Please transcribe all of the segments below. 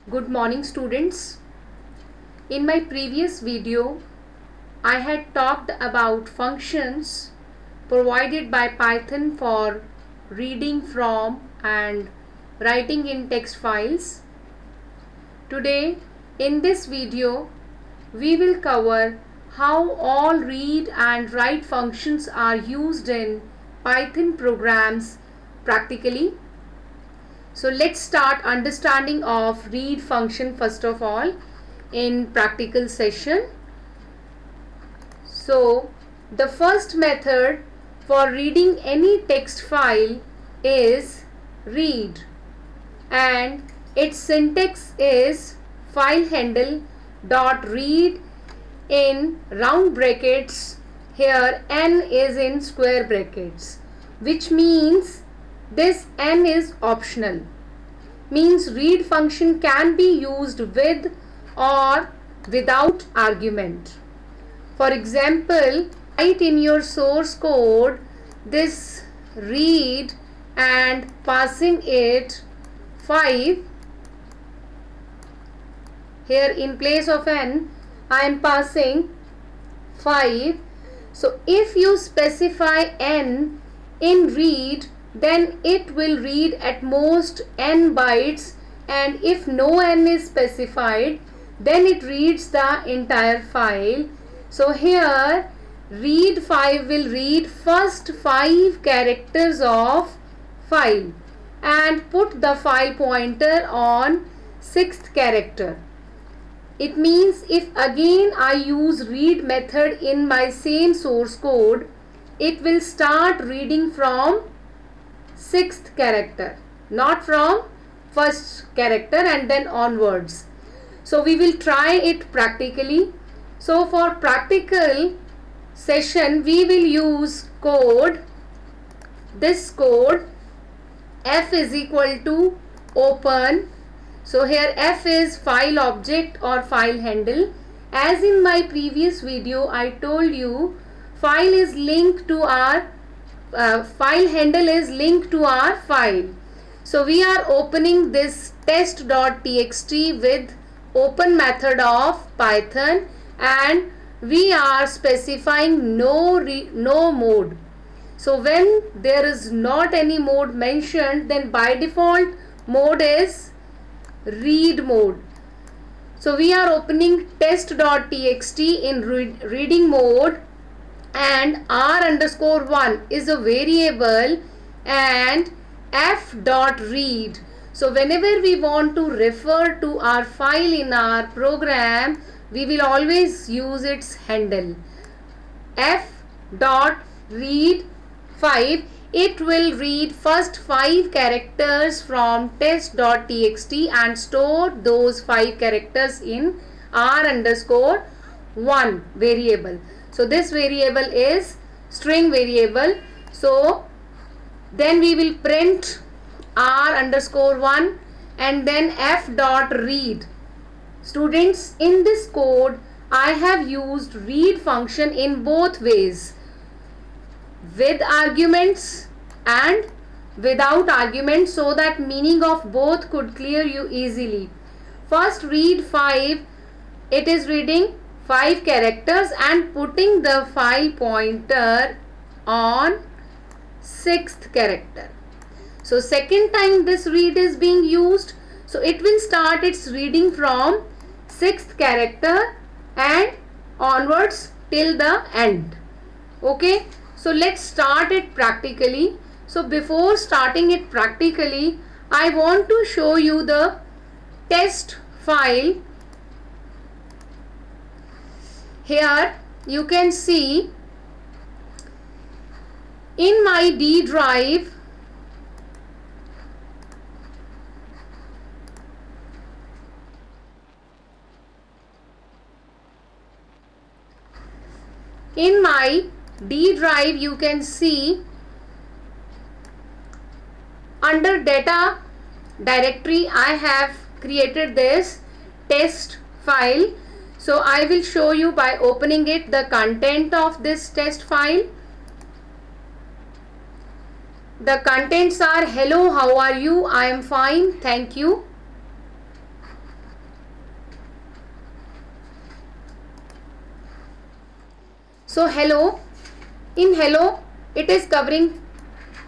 Good morning students. In my previous video, I had talked about functions provided by Python for reading from and writing in text files. Today, in this video, we will cover how all read and write functions are used in Python programs practically. So let's start understanding of read function first of all in practical session. So the first method for reading any text file is read, and its syntax is file handle dot read in round brackets. Here n is in square brackets, which means this n is optional. Means read function can be used with or without argument. For example, write in your source code this read and passing it 5. Here in place of n I am passing 5. So if you specify n in read, then it will read at most n bytes, and if no n is specified, then it reads the entire file. So here read 5 will read first 5 characters of file and put the file pointer on 6th character. It means if again I use read method in my same source code, it will start reading from 6th character, not from first character and then onwards. So we will try it practically. So for practical session we will use code. This code f is equal to open. So here f is file object or file handle. As in my previous video I told you, file is linked to our file handle is linked to our file. So we are opening this test.txt with open method of Python, and we are specifying no mode. So when there is not any mode mentioned, then by default mode is read mode. So we are opening test.txt in reading mode, and r_1 is a variable and f dot read. So whenever we want to refer to our file in our program, we will always use its handle f dot read 5. It will read first 5 characters from test.txt and store those 5 characters in r_1 variable. So this variable is string variable. So then we will print r_1 and then f dot read. Students, in this code I have used read function in both ways, with arguments and without arguments, so that meaning of both could clear you easily. First read 5, it is reading 5 characters and putting the file pointer on 6th character. So second time this read is being used, so it will start its reading from 6th character and onwards till the end. Okay, so let's start it practically. So before starting it practically, I want to show you the test file. Here you can see in my D drive you can see under data directory I have created this test file. So I will show you by opening it the content of this test file. The contents are: hello, how are you? I am fine, thank you. So hello, in hello it is covering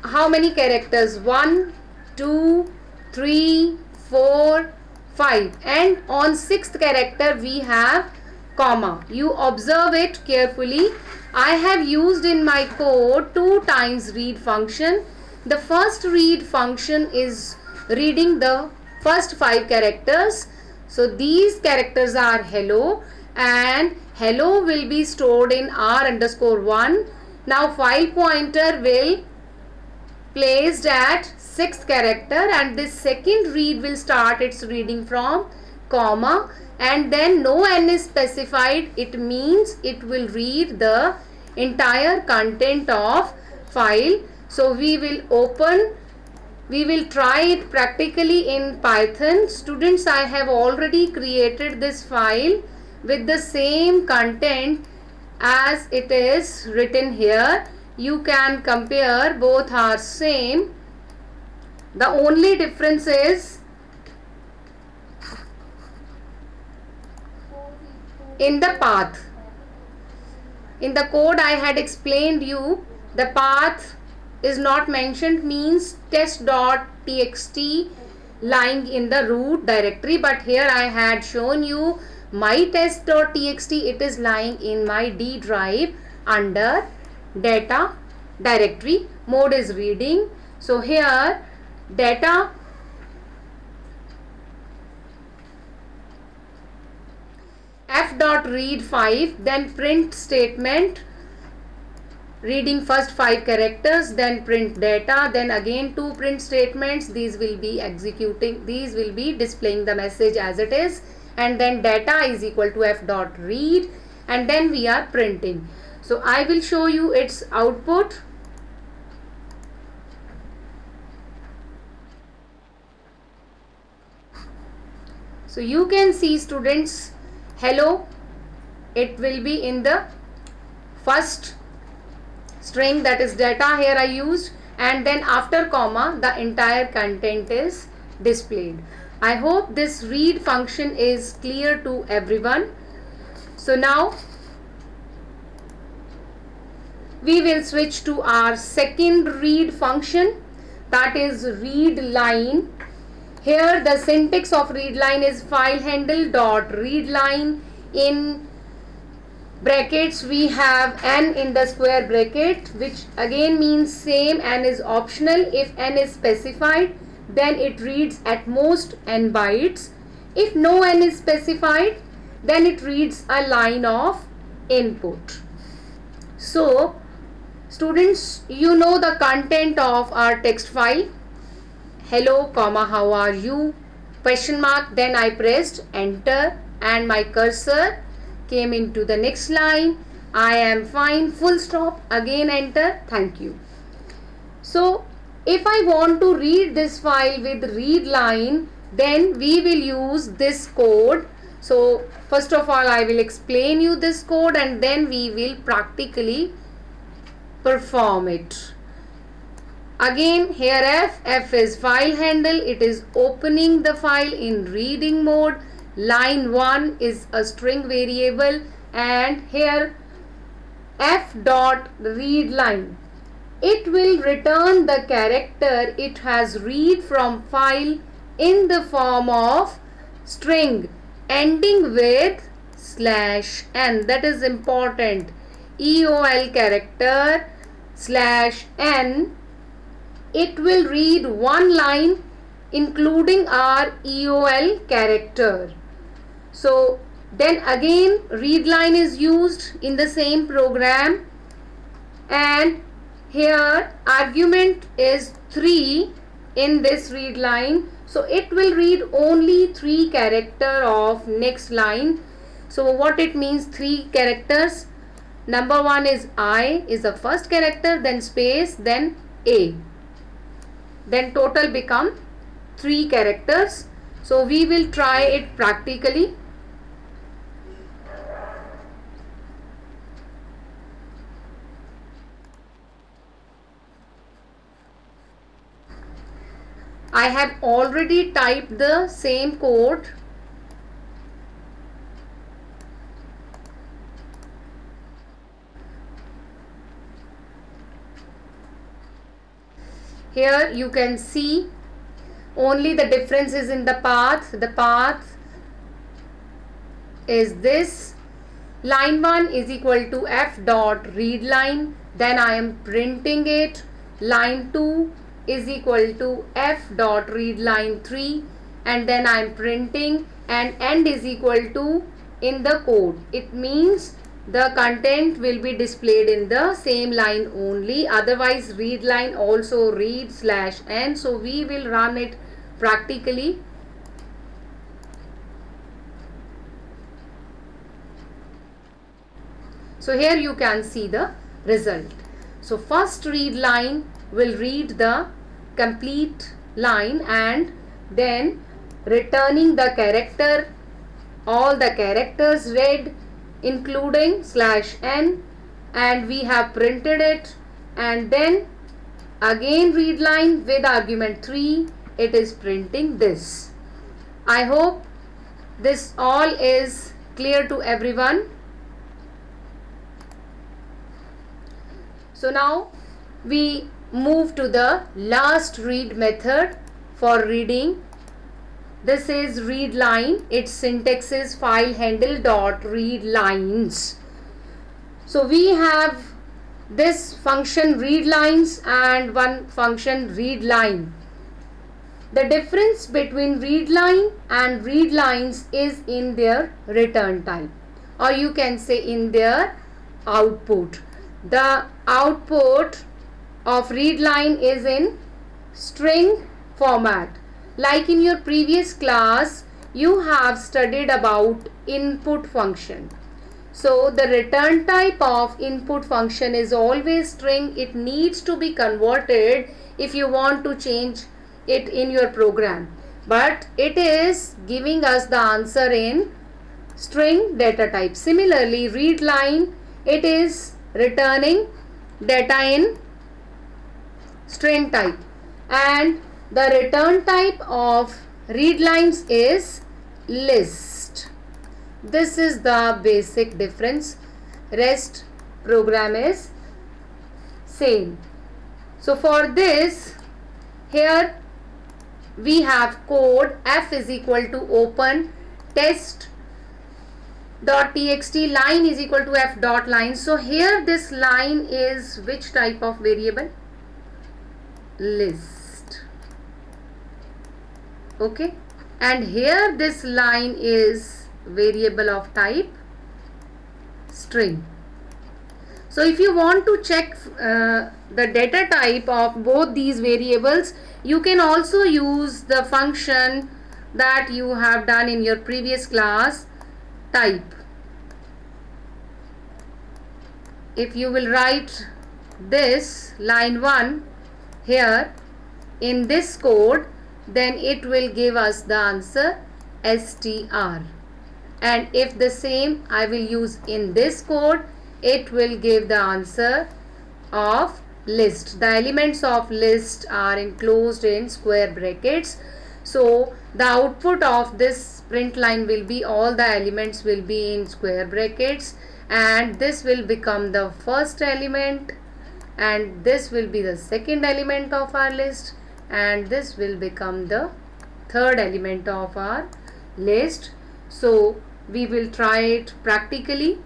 how many characters? 1, 2, 3, 4, 5, and on sixth character we have comma. You observe it carefully. I have used in my code 2 times read function. The first read function is reading the first 5 characters. So these characters are hello, and hello will be stored in r_1. Now file pointer will placed at sixth character, and this second read will start its reading from comma, and then no n is specified. It means it will read the entire content of file. So we will try it practically in Python. Students, I have already created this file with the same content as it is written here. You can compare, both are same. The only difference is in the path. In the code I had explained you, the path is not mentioned, means test.txt lying in the root directory, but here I had shown you my test.txt, it is lying in my D drive under data directory. Mode is reading. So here data f.read5, then print statement reading first 5 characters, then print data, then again 2 print statements. These will be executing, these will be displaying the message as it is, and then data is equal to f.read, and then we are printing. So I will show you its output. So you can see, students, hello, it will be in the first string, that is data here I used, and then after comma the entire content is displayed. I hope this read function is clear to everyone. So now we will switch to our second read function, that is read line. Here the syntax of read line is file handle dot read line. In brackets we have n in the square bracket, which again means same, n is optional. If n is specified, then it reads at most n bytes. If no n is specified, then it reads a line of input. So students, you know the content of our text file. Hello, comma, how are you? Question mark. Then I pressed enter and my cursor came into the next line. I am fine, full stop, again enter, thank you. So if I want to read this file with read line, then we will use this code. So first of all I will explain you this code, and then we will practically perform it. Again here f is file handle, it is opening the file in reading mode. Line 1 is a string variable, and here f dot read line, it will return the character it has read from file in the form of string ending with /n. That is important. EOL character /n. It will read one line including our EOL character. So then again read line is used in the same program, and here argument is 3 in this read line. So it will read only 3 character of next line. So what it means, 3 characters. Number 1 is I is the first character, then space, then A. Then total become 3 characters. So we will try it practically. I have already typed the same code. Here you can see only the difference is in the path. The path is this. Line 1 is equal to f dot read line, then I am printing it. Line 2 is equal to f dot read line 3, and then I am printing, and end is equal to in the code. It means the content will be displayed in the same line only, otherwise read line also read slash end. So we will run it practically. So here you can see the result. So first read line will read the complete line and then returning the character, all the characters read including slash n, and we have printed it, and then again read line with argument 3, it is printing this. I hope this all is clear to everyone. So now we move to the last read method for reading. This is read line. Its syntax is file handle dot read lines. So we have this function read lines and one function read line. The difference between read line and read lines is in their return type, or you can say in their output. The output of read line is in string format. Like in your previous class, you have studied about input function. So the return type of input function is always string. It needs to be converted if you want to change it in your program. But it is giving us the answer in string data type. Similarly, read line, it is returning data in string type, and the return type of read lines is list. This is the basic difference. Rest program is same. So for this, here we have code f is equal to open test dot txt, line is equal to f dot line. So here this line is which type of variable? List. Okay, and here this line is variable of type string. So if you want to check the data type of both these variables, you can also use the function that you have done in your previous class, type. If you will write this line 1 here in this code, then it will give us the answer str, and if the same I will use in this code, it will give the answer of list. The elements of list are enclosed in square brackets. So the output of this print line will be all the elements will be in square brackets, and this will become the first element, and this will be the second element of our list, and this will become the third element of our list. So we will try it practically.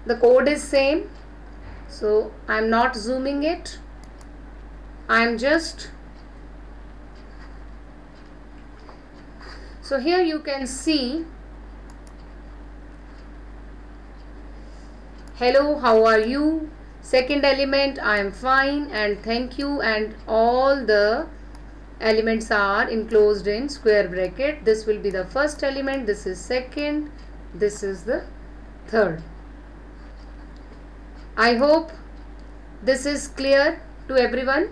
The code is same, so I am not zooming it. I am just, so here you can see, hello, how are you? Second element, I am fine and thank you, and all the elements are enclosed in square bracket. This will be the first element, this is second, this is the third. I hope this is clear to everyone.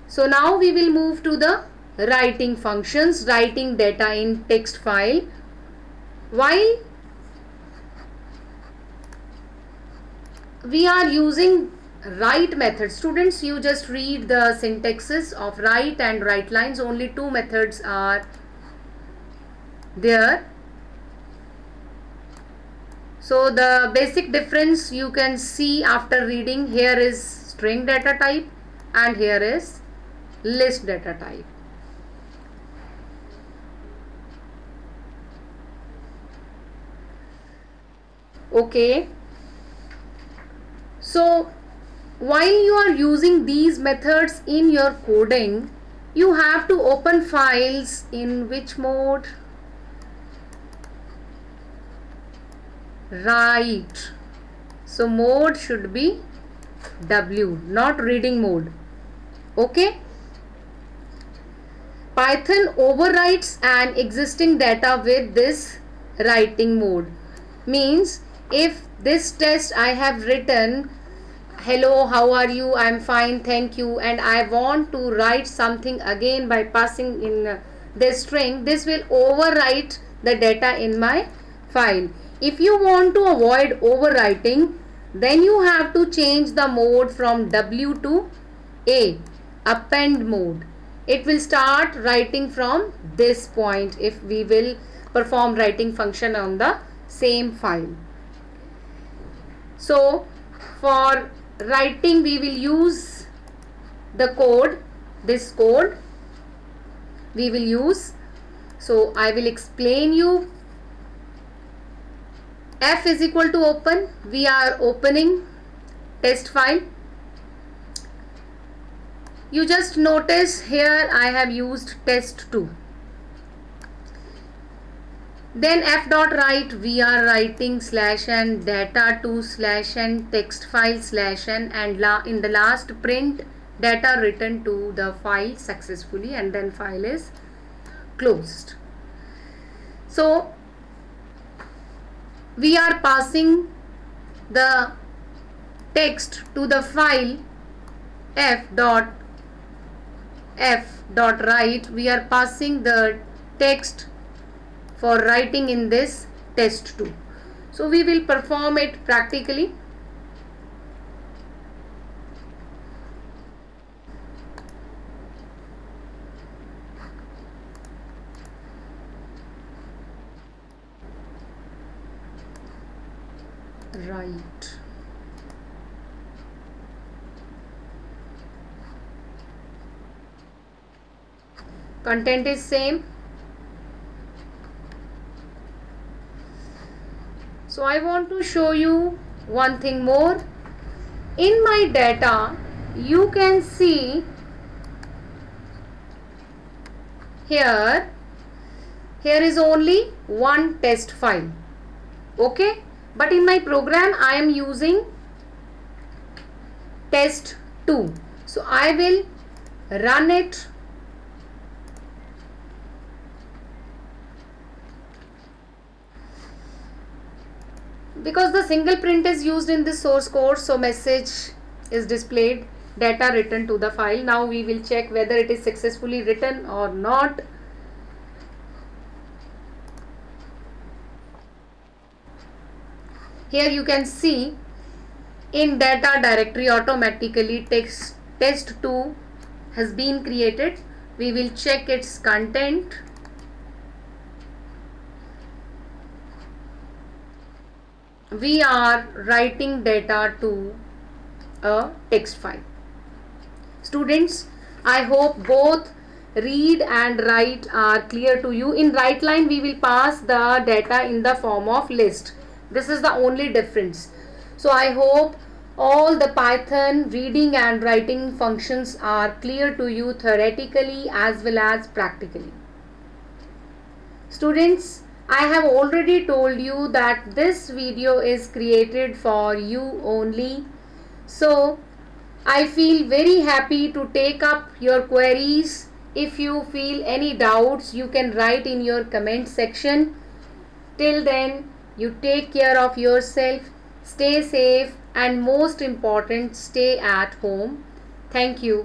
So now we will move to the writing functions, writing data in text file. While we are using write method. Students, you just read the syntaxes of write and write lines. Only two methods are there. So the basic difference you can see after reading. Here is string data type and here is list data type. Okay. So while you are using these methods in your coding, you have to open files in which mode? Write. So mode should be W, not reading mode. Okay. Python overwrites an existing data with this writing mode. Means if this test I have written, hello, how are you, I am fine, thank you, and I want to write something again by passing in this string, this will overwrite the data in my file. If you want to avoid overwriting, then you have to change the mode from W to A, append mode. It will start writing from this point if we will perform writing function on the same file. So for writing we will use the code, this code we will use. So I will explain you. F is equal to open. We are opening test file. You just notice here I have used test2. Then f dot write, we are writing /n data2 /n text file /n, and in the last print data written to the file successfully, and then file is closed. So we are passing the text to the file f dot write. We are passing the text for writing in this test2. So we will perform it practically. Right. Content is same. So I want to show you one thing more. In my data, you can see here is only one test file. Okay. But in my program I am using test2. So I will run it. Because the single print is used in this source code, so message is displayed, data written to the file. Now we will check whether it is successfully written or not. Here you can see in data directory automatically test2 has been created. We will check its content. We are writing data to a text file. Students, I hope both read and write are clear to you. In write line we will pass the data in the form of list. This is the only difference. So I hope all the Python reading and writing functions are clear to you theoretically as well as practically. Students, I have already told you that this video is created for you only. So I feel very happy to take up your queries. If you feel any doubts, you can write in your comment section. Till then, you take care of yourself, stay safe, and most important, stay at home. Thank you.